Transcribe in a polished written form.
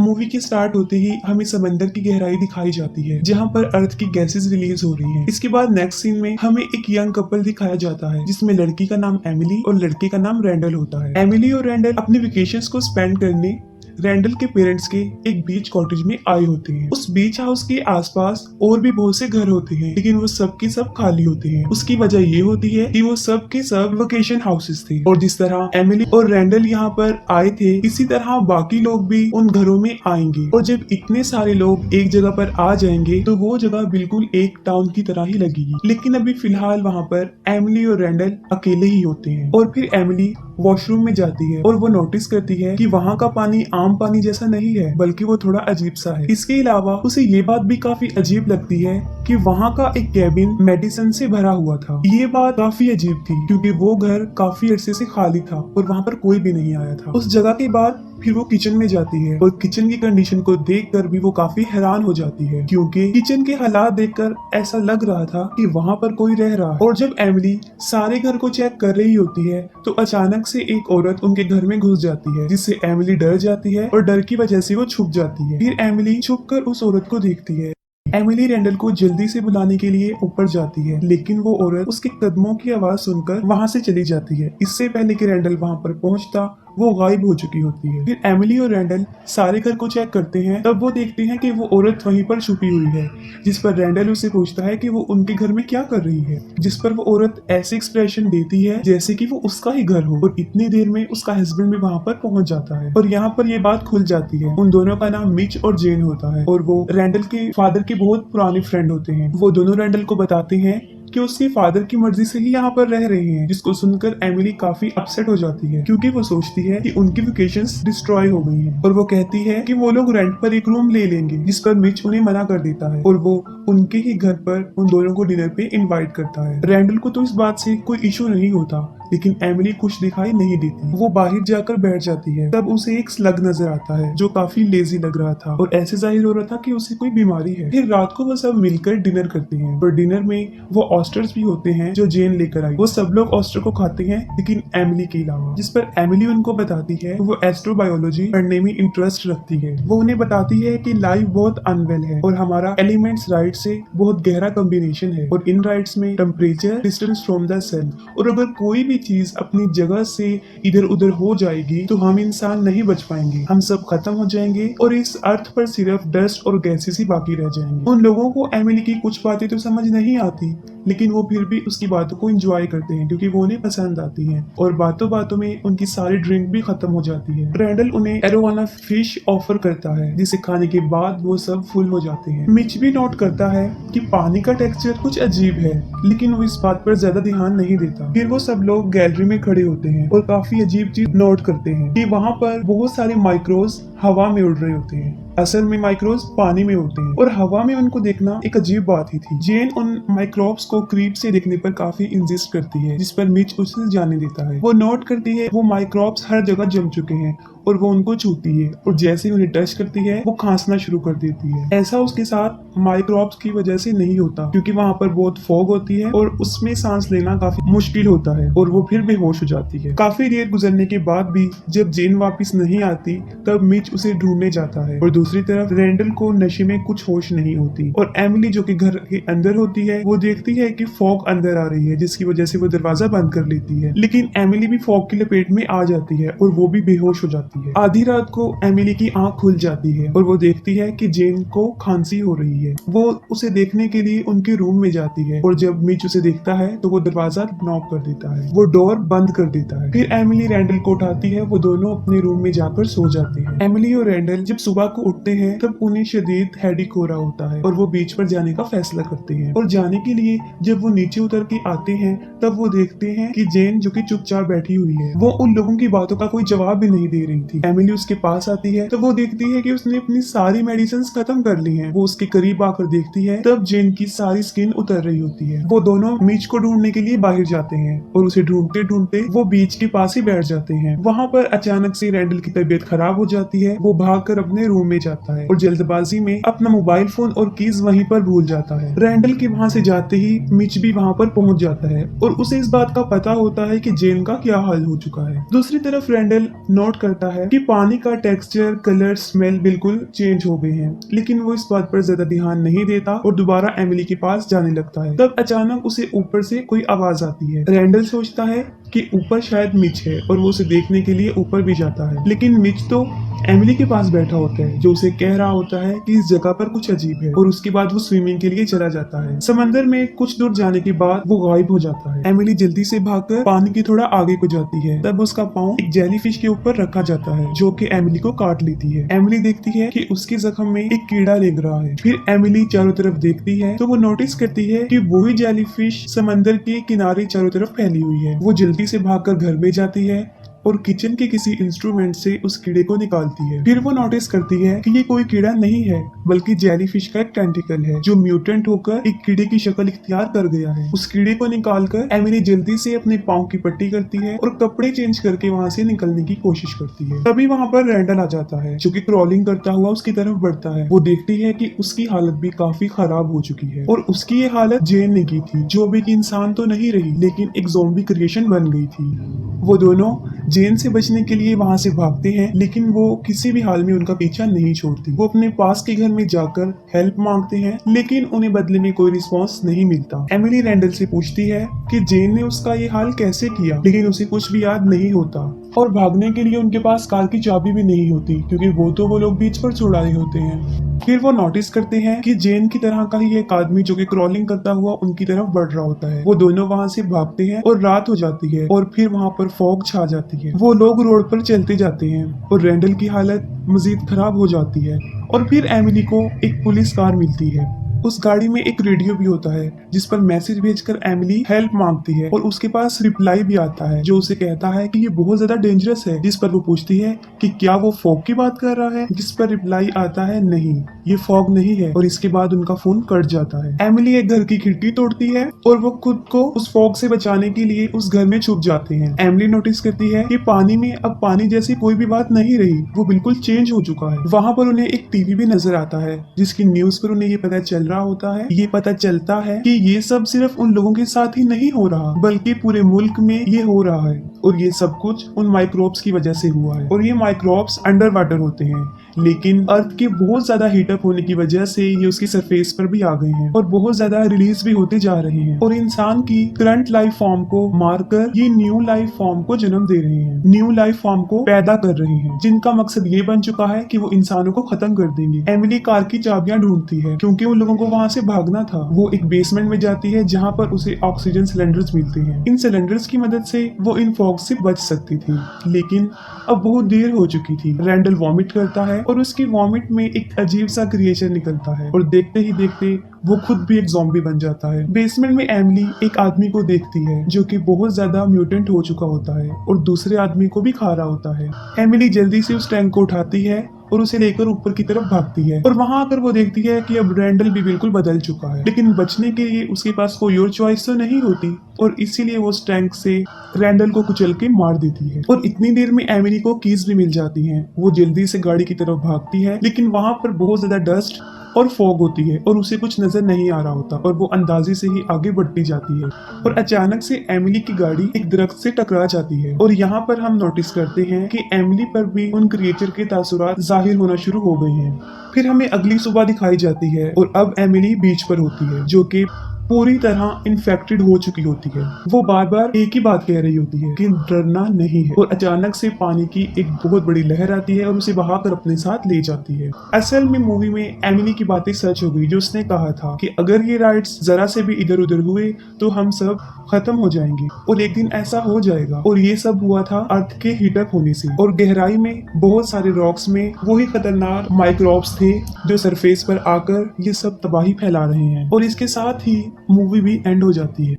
Movie के start होते ही हमें समंदर की गहराई दिखाई जाती है जहाँ पर अर्थ की गैसेस रिलीज हो रही हैं। इसके बाद नेक्स्ट सीन में हमें एक यंग कपल दिखाया जाता है जिसमें लड़की का नाम एमिली और लड़के का नाम रैंडल होता है। एमिली और रैंडल अपने वेकेशंस को स्पेंड करने रैंडल के पेरेंट्स के एक बीच कॉटेज में आए होते हैं। उस बीच हाउस के आसपास और भी बहुत से घर होते हैं लेकिन वो सब के सब खाली होते हैं। उसकी वजह ये होती है कि वो सब के सब वेकेशन हाउसेस थे और जिस तरह एमिली और रैंडल यहाँ पर आए थे इसी तरह बाकी लोग भी उन घरों में आएंगे और जब इतने सारे लोग एक जगह पर आ जाएंगे तो वो जगह बिल्कुल एक टाउन की तरह ही लगेगी। लेकिन अभी फिलहाल वहाँ पर एमिली और रैंडल अकेले ही होते हैं और फिर एमिली वॉशरूम में जाती है और वो नोटिस करती है कि वहाँ का पानी आम पानी जैसा नहीं है बल्कि वो थोड़ा अजीब सा है। इसके अलावा उसे ये बात भी काफी अजीब लगती है कि वहाँ का एक कैबिन मेडिसिन से भरा हुआ था। ये बात काफी अजीब थी क्योंकि वो घर काफी अरसे से खाली था और वहाँ पर कोई भी नहीं आया था। उस जगह के बाद फिर वो किचन में जाती है और किचन की कंडीशन को देखकर भी वो काफी हैरान हो जाती है क्योंकि किचन के हालात देखकर ऐसा लग रहा था कि वहाँ पर कोई रह रहा है। और जब एमिली सारे घर को चेक कर रही होती है तो अचानक से एक औरत उनके घर में घुस जाती है जिससे एमिली डर जाती है और डर की वजह से वो छुप जाती है। फिर एमिली छुपकर उस औरत को देखती है। एमिली रैंडल को जल्दी से बुलाने के लिए ऊपर जाती है लेकिन वो औरत उसके कदमों की आवाज सुनकर वहाँ से चली जाती है। इससे पहले कि रैंडल वहाँ पर पहुँचता वो गायब हो चुकी होती है। फिर एमिली और रैंडल सारे घर को चेक करते हैं तब वो देखते हैं कि वो औरत वहीं पर छुपी हुई है जिस पर रैंडल उसे पूछता है कि वो उनके घर में क्या कर रही है जिस पर वो औरत ऐसे एक्सप्रेशन देती है जैसे कि वो उसका ही घर हो और इतनी देर में उसका हस्बैंड भी वहाँ पर पहुँच जाता है और यहाँ पर ये बात खुल जाती है। उन दोनों का नाम मिच और जेन होता है और वो रैंडल के फादर के बहुत पुराने फ्रेंड होते हैं। वो दोनों रैंडल को बताते हैं कि उसके फादर की मर्जी से ही यहाँ पर रह रहे हैं जिसको सुनकर एमिली काफी अपसेट हो जाती है क्योंकि वो सोचती है कि उनकी वेकेशंस डिस्ट्रॉय हो गई हैं और वो कहती है कि वो लोग रेंट पर एक रूम ले लेंगे जिस पर मिच उन्हें मना कर देता है और वो उनके ही घर पर उन दोनों को डिनर पे इनवाइट करता है। रैंडल को तो इस बात से कोई इशू नहीं होता लेकिन एमिली खुश दिखाई नहीं देती। वो बाहर जाकर बैठ जाती है तब उसे एक स्लग नजर आता है जो काफी लेजी लग रहा था और ऐसे जाहिर हो रहा था कि उसे कोई बीमारी है। फिर रात को वो सब मिलकर डिनर करते हैं और डिनर में वो ऑस्टर्स भी होते हैं जो जेन लेकर आई। वो सब लोग ऑस्टर को खाते हैं लेकिन एमिली के अलावा, जिस पर एमिली उनको बताती है वो एस्ट्रोबायोलॉजी पढ़ने में इंटरेस्ट रखती है। वो उन्हें बताती है कि लाइफ बहुत अनवेल है और हमारा एलिमेंट्स राइट से बहुत गहरा कॉम्बिनेशन है और इन राइट्स में टेम्परेचर, डिस्टेंस फ्रॉम द सन और अगर कोई भी चीज अपनी जगह से इधर उधर हो जाएगी तो हम इंसान नहीं बच पाएंगे, हम सब खत्म हो जाएंगे और इस अर्थ पर सिर्फ डस्ट और गैसेस ही बाकी रह जाएंगे। उन लोगों को एमिली की कुछ बातें तो समझ नहीं आती लेकिन वो फिर भी उसकी बातों को एंजॉय करते हैं क्योंकि वो उन्हें पसंद आती हैं और बातों बातों में उनकी सारी ड्रिंक भी खत्म हो जाती है। रैंडल उन्हें एरोवाना फिश ऑफर करता है जिसे खाने के बाद वो सब फुल हो जाते हैं। मिच भी नोट करता है कि पानी का टेक्सचर कुछ अजीब है लेकिन वो इस बात पर ज्यादा ध्यान नहीं देता। फिर वो सब लोग गैलरी में खड़े होते हैं और काफी अजीब चीज नोट करते हैं कि वहाँ पर बहुत सारे माइक्रोस हवा में उड़ रहे होते हैं। असल में माइक्रोब्स पानी में होते हैं और हवा में उनको देखना एक अजीब बात ही थी। जेन उन माइक्रोब्स को करीब से देखने पर काफी इंसिस्ट करती है जिस पर मिच उसे जाने देता है। वो नोट करती है वो माइक्रोब्स हर जगह जम चुके हैं और वो उनको छूती है और जैसे उन्हें टच करती है वो खांसना शुरू कर देती है। ऐसा उसके साथ माइक्रोब्स की वजह से नहीं होता क्योंकि वहाँ पर बहुत फॉग होती है और उसमें सांस लेना काफी मुश्किल होता है और वो फिर बेहोश हो जाती है। काफी देर गुजरने के बाद भी जब जेन वापस नहीं आती तब मिच उसे ढूंढने जाता है और दूसरी तरफ रैंडल को नशे में कुछ होश नहीं होती और एमिली जो कि घर के अंदर होती है वो देखती है कि फॉग अंदर आ रही है जिसकी वजह से वो दरवाजा बंद कर लेती है लेकिन एमिली भी फॉग की लपेट में आ जाती है और वो भी बेहोश हो जाती है। आधी रात को एमिली की आंख खुल जाती है और वो देखती है कि जेन को खांसी हो रही है। वो उसे देखने के लिए उनके रूम में जाती है और जब मिच उसे देखता है तो वो दरवाजा नॉक कर देता है, वो डोर बंद कर देता है। फिर एमिली रैंडल को उठाती है, वो दोनों अपने रूम में जाकर सो जाते हैं। एमिली और रैंडल जब सुबह को उठते हैं तब उन्हें शदीद हेडेक हो रहा होता है और वो बीच पर जाने का फैसला करते हैं और जाने के लिए जब वो नीचे उतर के आते हैं तब वो देखते हैं कि जेन जो कि चुपचाप बैठी हुई है, वो उन लोगों की बातों का कोई जवाब भी नहीं दे रही थी। एमिली उसके पास आती है तो वो देखती है कि उसने अपनी सारी मेडिसिन खत्म कर ली हैं। वो उसके करीब आकर देखती है तब जेन की सारी स्किन उतर रही होती है। वो दोनों मिच को ढूंढने के लिए बाहर जाते हैं और उसे ढूंढते ढूंढते वो बीच के पास ही बैठ जाते हैं। वहाँ पर अचानक से रैंडल की तबीयत खराब हो जाती है। वो भागकर अपने रूम में जाता है और जल्दबाजी में अपना मोबाइल फोन और कीज वहीं पर भूल जाता है। रैंडल के वहाँ से जाते ही मिच भी वहाँ पर पहुँच जाता है और उसे इस बात का पता होता है कि जेन का क्या हाल हो चुका है। दूसरी तरफ रैंडल नोट करता है कि पानी का टेक्सचर, कलर, स्मेल बिल्कुल चेंज हो गए हैं, लेकिन वो इस बात पर ज्यादा ध्यान नहीं देता और दोबारा एमिली के पास जाने लगता है। तब अचानक उसे ऊपर से कोई आवाज आती है। रैंडल सोचता है कि ऊपर शायद मिच है और वो उसे देखने के लिए ऊपर भी जाता है, लेकिन मिच तो एमिली के पास बैठा होता है जो उसे कह रहा होता है कि इस जगह पर कुछ अजीब है, और उसके बाद वो स्विमिंग के लिए चला जाता है। समंदर में कुछ दूर जाने के बाद वो गायब हो जाता है। एमिली जल्दी से भागकर पानी के थोड़ा आगे को जाती है। तब उसका पाँव एक जेलीफिश के ऊपर रखा जाता है जो कि एमिली को काट लेती है। एमिली देखती है कि उसके जख्म में एक कीड़ा लग रहा है। फिर एमिली चारों तरफ देखती है तो वो नोटिस करती है कि वही जेलीफिश समंदर के किनारे चारों तरफ फैली हुई है। वो जल्दी से भागकर घर में जाती है और किचन के किसी इंस्ट्रूमेंट से उस कीड़े को निकालती है। फिर वो नोटिस करती है कि ये कोई कीड़ा नहीं है बल्कि जेलीफिश का एक टेंटिकल है जो म्यूटेंट होकर एक कीड़े की शक्ल इख्तियार कर गया है। उस कीड़े को निकालकर एमिली जल्दी से अपने पाँव की पट्टी करती है और कपड़े चेंज करके वहाँ से निकलने की कोशिश करती है। तभी वहाँ पर रैंडल आ जाता है जो कि क्रॉलिंग करता हुआ उसकी तरफ बढ़ता है। वो देखती है कि उसकी हालत भी काफी खराब हो चुकी है और उसकी ये हालत जेन ने की थी, जो अभी की इंसान तो नहीं रही लेकिन एक ज़ॉम्बी क्रिएशन बन गई थी। वो दोनों जेन से बचने के लिए वहां से भागते हैं, लेकिन वो किसी भी हाल में उनका पीछा नहीं छोड़ती। वो अपने पास के घर में जाकर हेल्प मांगते हैं, लेकिन उन्हें बदले में कोई रिस्पांस नहीं मिलता। एमिली रैंडल से पूछती है कि जेन ने उसका ये हाल कैसे किया, लेकिन उसे कुछ भी याद नहीं होता और भागने के लिए उनके पास कार की चाबी भी नहीं होती क्योंकि वो लोग बीच पर छोड़ आए होते हैं। फिर वो नोटिस करते हैं कि जेन की तरह का ही एक आदमी जो कि क्रॉलिंग करता हुआ उनकी तरफ बढ़ रहा होता है। वो दोनों वहां से भागते हैं और रात हो जाती है और फिर वहां पर फॉग छा जाती है। वो लोग रोड पर चलते जाते हैं और रैंडल की हालत मजीद खराब हो जाती है और फिर एमिली को एक पुलिस कार मिलती है। उस गाड़ी में एक रेडियो भी होता है जिस पर मैसेज भेजकर एमिली हेल्प मांगती है और उसके पास रिप्लाई भी आता है जो उसे कहता है कि ये बहुत ज्यादा डेंजरस है। जिस पर वो पूछती है कि क्या वो फॉग की बात कर रहा है, जिस पर रिप्लाई आता है नहीं, ये फॉग नहीं है, और इसके बाद उनका फोन कट जाता है। एमिली एक घर की खिड़की तोड़ती है और वो खुद को उस फॉग से बचाने के लिए उस घर में छुप जाते हैं। एमिली नोटिस करती है कि पानी में अब पानी जैसी कोई भी बात नहीं रही, वो बिल्कुल चेंज हो चुका है। वहाँ पर उन्हें एक टीवी भी नजर आता है जिसकी न्यूज पर उन्हें ये पता चल रहा होता है, ये पता चलता है कि ये सब सिर्फ उन लोगों के साथ ही नहीं हो रहा बल्कि पूरे मुल्क में ये हो रहा है, और ये सब कुछ उन माइक्रोब्स की वजह से हुआ है। और ये माइक्रोब्स अंडर वाटर होते हैं, लेकिन अर्थ के बहुत ज्यादा हीटअप होने की वजह से ये उसकी सरफेस पर भी आ गए हैं और बहुत ज्यादा रिलीज भी होते जा रहे हैं और इंसान की करंट लाइफ फॉर्म को मारकर ये न्यू लाइफ फॉर्म को जन्म दे रहे हैं, न्यू लाइफ फॉर्म को पैदा कर रहे हैं, जिनका मकसद ये बन चुका है कि वो इंसानों को खत्म कर देंगे। एमिली कार की चाबियां ढूंढती है क्योंकि उन लोगों को वहां से भागना था। वो एक बेसमेंट में जाती है जहाँ पर उसे ऑक्सीजन सिलेंडर्स मिलते हैं। इन सिलेंडर्स की मदद से वो इन फॉग से बच सकती थी, लेकिन अब बहुत देर हो चुकी थी। रैंडल वॉमिट करता है और उसकी वॉमिट में एक अजीब सा क्रिएचर निकलता है और देखते ही देखते वो खुद भी एक ज़ॉम्बी बन जाता है। बेसमेंट में एमिली एक आदमी को देखती है जो कि बहुत ज्यादा म्यूटेंट हो चुका होता है और दूसरे आदमी को भी खा रहा होता है। एमिली जल्दी से उस टैंक को उठाती है और उसे लेकर ऊपर की तरफ भागती है और वहां आकर वो देखती है कि अब रैंडल भी बिल्कुल बदल चुका है, लेकिन बचने के लिए उसके पास कोई और चॉइस तो नहीं होती और इसीलिए वो उस टैंक से रैंडल को कुचल के मार देती है। और इतनी देर में एमिली को कीज भी मिल जाती हैं। वो जल्दी से गाड़ी की तरफ भागती है, लेकिन वहां पर बहुत ज्यादा डस्ट और फॉग होती है और उसे कुछ नजर नहीं आ रहा होता और वो अंदाजे से ही आगे बढ़ती जाती है और अचानक से एमिली की गाड़ी एक दरख्त से टकरा जाती है और यहाँ पर हम नोटिस करते हैं कि एमिली पर भी उन क्रिएचर के तासुरात जाहिर होना शुरू हो गए हैं। फिर हमें अगली सुबह दिखाई जाती है और अब एमिली बीच पर होती है जो कि पूरी तरह इन्फेक्टेड हो चुकी होती है। वो बार बार एक ही बात कह रही होती है कि डरना नहीं है और अचानक से पानी की एक बहुत बड़ी लहर आती है और उसे बहाकर अपने साथ ले जाती है। असल में मूवी में एमिली की बातें सच हो गई जो उसने कहा था कि अगर ये राइड्स जरा से भी इधर उधर हुए तो हम सब खत्म हो जाएंगे और एक दिन ऐसा हो जाएगा। और ये सब हुआ था अर्थ के हीटअप होने से और गहराई में बहुत सारे रॉक्स में वही खतरनाक माइक्रोब्स थे जो सरफेस पर आकर ये सब तबाही फैला रहे हैं। और इसके साथ ही मूवी भी एंड हो जाती है।